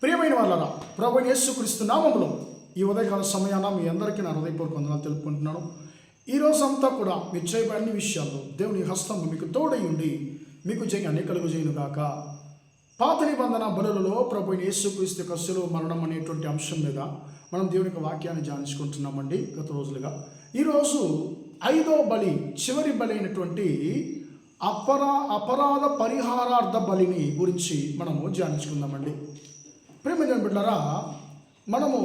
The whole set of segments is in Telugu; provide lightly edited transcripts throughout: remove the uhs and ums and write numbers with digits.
ప్రియమైన వాళ్ళరా, ప్రభువైన యేసుక్రీస్తు నామములో ఈ ఉదయకాల సమయాన మీ అందరికీ నా హృదయపూర్వక వందనాలు తెలుపుకుంటున్నాను. ఈ రోజంతా కూడా మీరు చేయబడిన అన్ని విషయాల్లో దేవుని హస్తం మీకు తోడై ఉండి మీకు జయాన్ని కలుగజేయును గాక. పాత నిబంధన బలులలో ప్రభువైన యేసుక్రీస్తు యొక్క శిలువ మరణం అనేటువంటి అంశం మీద మనం దేవుని యొక్క వాక్యాన్ని ధ్యానించుకుంటున్నామండి గత రోజులుగా. ఈరోజు 5వ బలి, చివరి బలి అయినటువంటి అపరాధ పరిహారార్థ బలిని గురించి మనము ధ్యానించుకుందామండి. ప్రేమ బిడ్డలారా, మనము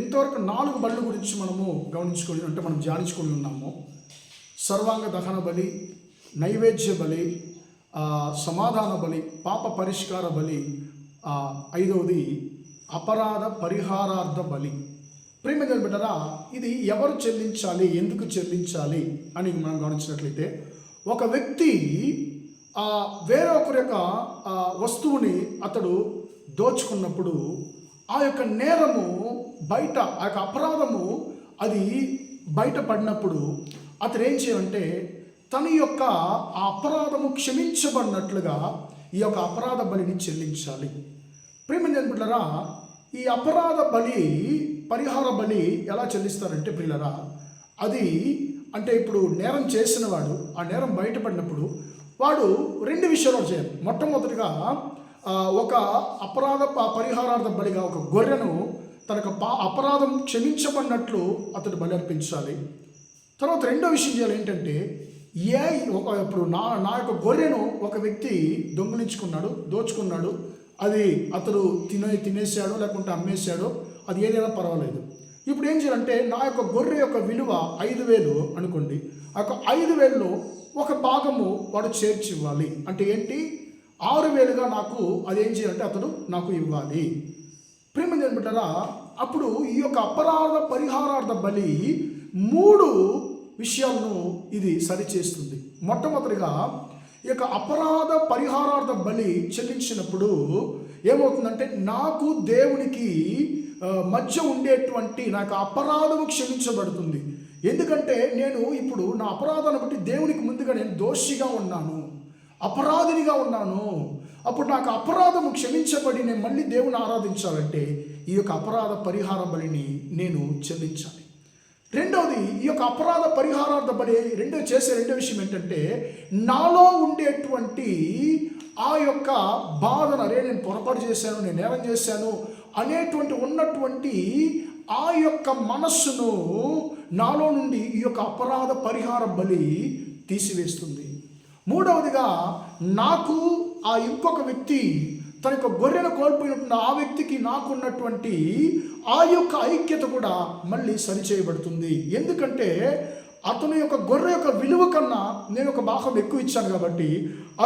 ఇంతవరకు 4 బలుల గురించి మనము మనం ధ్యానించుకొని ఉన్నాము. సర్వాంగ దహన బలి, నైవేద్య బలి, సమాధాన బలి, పాప పరిష్కార బలి, 5వది అపరాధ పరిహారార్థ బలి. ప్రేమ బిడ్డలారా, ఇది ఎవరు చెల్లించాలి, ఎందుకు చెల్లించాలి అని మనం గమనించినట్లయితే, ఒక వ్యక్తి వేరొకరి యొక్క వస్తువుని అతడు దోచుకున్నప్పుడు ఆ యొక్క నేరము బయట, ఆ యొక్క అపరాధము అది బయటపడినప్పుడు అతడు ఏం చేయాలంటే తన యొక్క ఆ అపరాధము క్షమించబడినట్లుగా ఈ యొక్క అపరాధ బలిని చెల్లించాలి. ప్రియమైన బిడ్డలారా, ఈ అపరాధ బలి, పరిహార బలి ఎలా చెల్లిస్తారంటే ప్రియులారా, అది ఇప్పుడు నేరం చేసిన వాడు ఆ నేరం బయటపడినప్పుడు వాడు 2 విషయాలు చేయాలి. మొట్టమొదటిగా ఒక అపరాధ పరిహారార్థ బలిగా ఒక గొర్రెను తనకు అపరాధం క్షమించబడినట్లు అతడు బలి అర్పించాలి. తర్వాత 2వ విషయం చేయాలి ఏంటంటే, ఇప్పుడు నా యొక్క గొర్రెను ఒక వ్యక్తి దొంగిలించుకున్నాడు, దోచుకున్నాడు, అది అతడు తినేసాడో లేకుంటే అమ్మేశాడో, అది ఏదైనా పర్వాలేదు. ఇప్పుడు ఏం చేయాలంటే, నా యొక్క గొర్రె యొక్క విలువ 5,000 అనుకోండి, ఆ యొక్క 5,000లో ఒక భాగము వాడు చేర్చి ఇవ్వాలి. అంటే ఏంటి, 6,000గా నాకు అదేం చేయాలంటే అతడు నాకు ఇవ్వాలి. ప్రేమ బిడ్డలారా, అప్పుడు ఈ యొక్క అపరాధ పరిహారార్థ బలి 3 విషయాలను ఇది సరిచేస్తుంది. మొట్టమొదటిగా ఈ యొక్క అపరాధ పరిహారార్థ బలి చెల్లించినప్పుడు ఏమవుతుందంటే, నాకు దేవునికి మధ్య ఉండేటువంటి నాకు అపరాధము క్షమించబడుతుంది. ఎందుకంటే నేను ఇప్పుడు నా అపరాధాన్ని బట్టి దేవునికి ముందుగా నేను దోషిగా ఉన్నాను, అపరాధినిగా ఉన్నాను. అప్పుడు నాకు అపరాధము క్షమించబడి నేను మళ్ళీ దేవుని ఆరాధించాలంటే ఈ యొక్క అపరాధ పరిహార బలిని నేను చెల్లించాలి. 2వది, ఈ యొక్క అపరాధ పరిహారార్థ బలి చేసే రెండో విషయం ఏంటంటే, నాలో ఉండేటువంటి ఆ యొక్క బాధను, అరే నేను పొరపాటు చేశాను, నేను నేరం చేశాను అనేటువంటి ఉన్నటువంటి ఆ యొక్క మనస్సును నాలో నుండి ఈ యొక్క అపరాధ పరిహార బలి తీసివేస్తుంది. 3వదిగా, నాకు ఆ ఇంకొక వ్యక్తి తన యొక్క గొర్రెను కోల్పోయినప్పుడు ఆ వ్యక్తికి నాకు ఉన్నటువంటి ఆ యొక్క ఐక్యత కూడా మళ్ళీ సరిచేయబడుతుంది. ఎందుకంటే అతని యొక్క గొర్రె యొక్క విలువ కన్నా నేను ఒక భాగం ఎక్కువ ఇచ్చాను కాబట్టి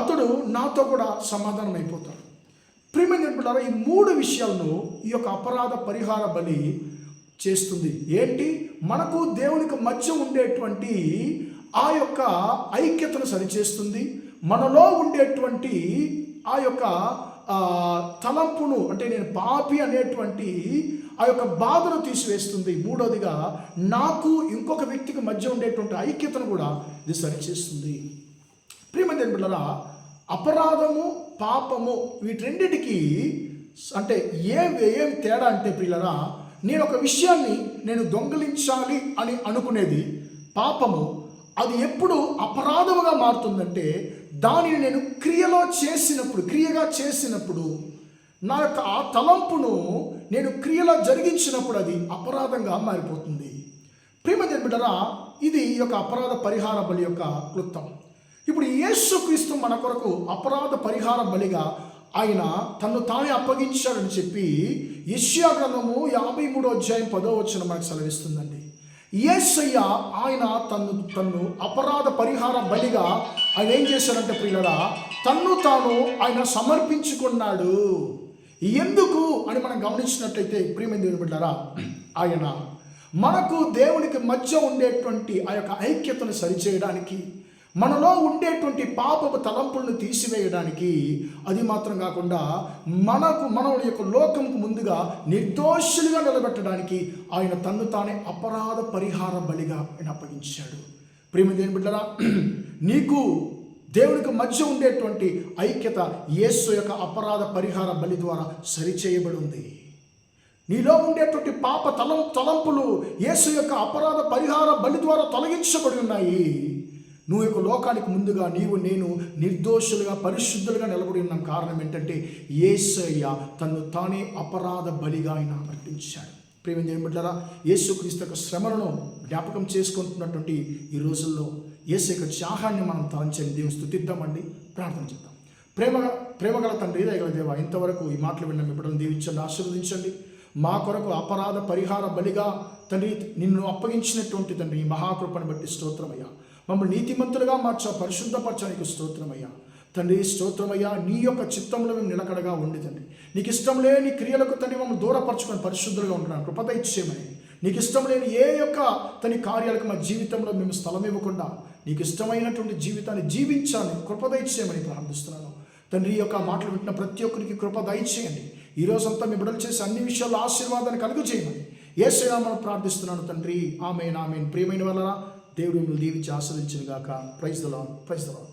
అతడు నాతో కూడా సమాధానం అయిపోతాడు. ప్రియమైన బిడ్డలారా, ఈ 3 విషయాలను ఈ యొక్క అపరాధ పరిహార బలి చేస్తుంది. ఏంటి, మనకు దేవునికి మధ్య ఉండేటువంటి ఆ యొక్క ఐక్యతను సరిచేస్తుంది. మనలో ఉండేటువంటి ఆ యొక్క తలంపును, అంటే నేను పాపి అనేటువంటి ఆ యొక్క బాధను తీసివేస్తుంది. 3వదిగా, నాకు ఇంకొక వ్యక్తికి మధ్య ఉండేటువంటి ఐక్యతను కూడా ఇది సరిచేస్తుంది. ప్రియమైన బిడ్డలారా, అపరాధము, పాపము వీటిరెండిటికి ఏం తేడా అంటే ప్రియులారా, నేను ఒక విషయాన్ని నేను దొంగిలించాలి అని అనుకునేది పాపము. అది ఎప్పుడు అపరాధముగా మారుతుందంటే, దానిని నేను క్రియగా చేసినప్పుడు నా యొక్క ఆ తలంపును నేను క్రియలో జరిగించినప్పుడు అది అపరాధంగా మారిపోతుంది. ప్రియమైన బిడ్డలారా, ఇది ఈ యొక్క అపరాధ పరిహార బలి యొక్క క్లుప్తం. ఇప్పుడు యేసుక్రీస్తు మన కొరకు అపరాధ పరిహార బలిగా ఆయన తన్ను తానే అప్పగించాడని చెప్పి యెషయా గ్రంథము 53వ అధ్యాయం 10వ వచనం మనకు సెలవిస్తుందండి. యేసయ్య ఆయన తన్ను అపరాధ పరిహార బలిగా ఆయన ఏం చేశాడంటే ప్రియులారా, తన్ను తాను ఆయన సమర్పించుకున్నాడు. ఎందుకు అని మనం గమనించినట్లయితే ప్రియమైన దేవుని బిడ్డలారా, ఆయన మనకు దేవునికి మధ్య ఉండేటువంటి ఆ యొక్క ఐక్యతను సరిచేయడానికి, మనలో ఉండేటువంటి పాపపు తలంపులను తీసివేయడానికి, అది మాత్రం కాకుండా మన యొక్క లోకంకు ముందుగా నిర్దోషులుగా నిలబెట్టడానికి ఆయన తన్ను తానే అపరాధ పరిహార బలిగా ఆయన అప్పగించాడు. ప్రియమైన దేవుని బిడ్డలారా, నీకు దేవునికి మధ్య ఉండేటువంటి ఐక్యత యేసు యొక్క అపరాధ పరిహార బలి ద్వారా సరిచేయబడి ఉంది. నీలో ఉండేటువంటి పాప తలంపులు యేసు యొక్క అపరాధ పరిహార బలి ద్వారా తొలగించబడి ఉన్నాయి. నువ్వు యొక్క లోకానికి ముందుగా నేను నిర్దోషులుగా పరిశుద్ధులుగా నిలబడి ఉన్నాం. కారణం ఏంటంటే యేసయ్య తను తానే అపరాధ బలిగా ఆయన అర్పించాడు. ప్రేమ చేయబడ్డారా, యేసుక్రీస్తు యొక్క శ్రమలను జ్ఞాపకం చేసుకుంటున్నటువంటి ఈ రోజుల్లో యేసు యొక్క త్యాగాన్ని మనం తలంచండి. దేవుని స్తుతిద్దామండి, ప్రార్థన చేద్దాం. ప్రేమగల తండ్రి, దయగల దేవా, ఇంతవరకు ఈ మాటలు విన్న మీ బిడ్డలను దీవించండి, ఆశీర్వదించండి. మా కొరకు అపరాధ పరిహార బలిగా తండ్రి నిన్ను అప్పగించినటువంటి తండ్రి ఈ మహాకృపను బట్టి స్తోత్రమయ్యా. మమ్మల్ని నీతిమంతులుగా మార్చా, పరిశుద్ధపరచడానికి స్తోత్రమయ్యా. తండ్రి స్తోత్రమయ్యా. నీ యొక్క చిత్తంలో మేము నిలకడగా ఉండి తండ్రి, నీకు ఇష్టం లేని క్రియలకు తండ్రి మమ్మల్ని దూరపరచుకొని పరిశుద్ధులుగా ఉంటున్నాను కృప దయచేయమని. నీకు ఇష్టం లేని ఏ యొక్క తన కార్యాలకు మా జీవితంలో మేము స్థలం ఇవ్వకుండా నీకు ఇష్టమైనటువంటి జీవితాన్ని జీవించాలని కృప దయచేయమని ప్రార్థిస్తున్నాను తండ్రి. ఈ యొక్క మాటలు వింటున్న ప్రతి ఒక్కరికి కృప దయచేయండి. ఈ రోజంతా మీ బిడ్డలు చేసే అన్ని విషయాల్లో ఆశీర్వాదాన్ని కలుగు చేయమని యేసయ్య నామమున ప్రార్థిస్తున్నాను తండ్రి. ఆమేన్ ఆమేన్. ప్రియమైన వాళ్ళరా, దేవుడు మిమ్మల్ని దీవించి ఆశీర్వదించును గాక. Praise the lord.